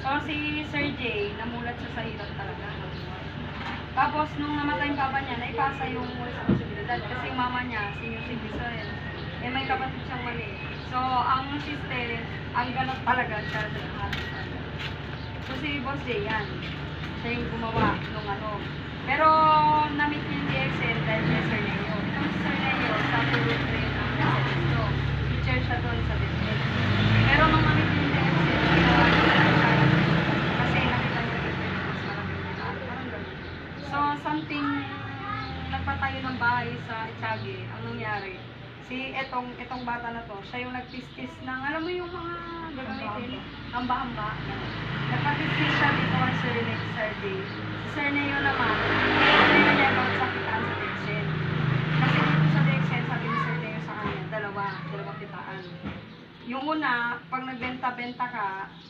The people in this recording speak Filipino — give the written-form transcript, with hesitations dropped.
So, si Sir Jay, namulat siya sa hirap talaga. Tapos, nung namatay yung papa niya, naipasa yung responsibilidad. Kasi yung mama niya, senior citizen. Eh, may kapatid siyang mali. So, ang sister, ang ganap talaga siya sa lahat. So, si Boss Jay, yan. Siya yung gumawa nung ano. Pero, na-meet niya yung DXL dahil kay Sir Leo. Itong si Sir Leo, sa tulog rin ang nasa teacher siya doon sa DXL. Pero, nung na-meet niya yung DXL, ginawa niya siya kasi nakita niya yung mas maraming nila. Parang ganun. So, something, nagpatayo ng bahay sa Echage, ang nangyari, etong bata na to, siya yung nagtistis ng, alam mo yung mga gagamitin, hamba-hamba. Nagpatistis siya dito kay Sir Jay. Si Sir Neo naman, hindi niya about sakitaan sa Dexen. Kasi dito sa Dexen, sabi ni Sir Neo sa kanya, dalawa kitaan. Yung una, pag nagbenta-benta ka,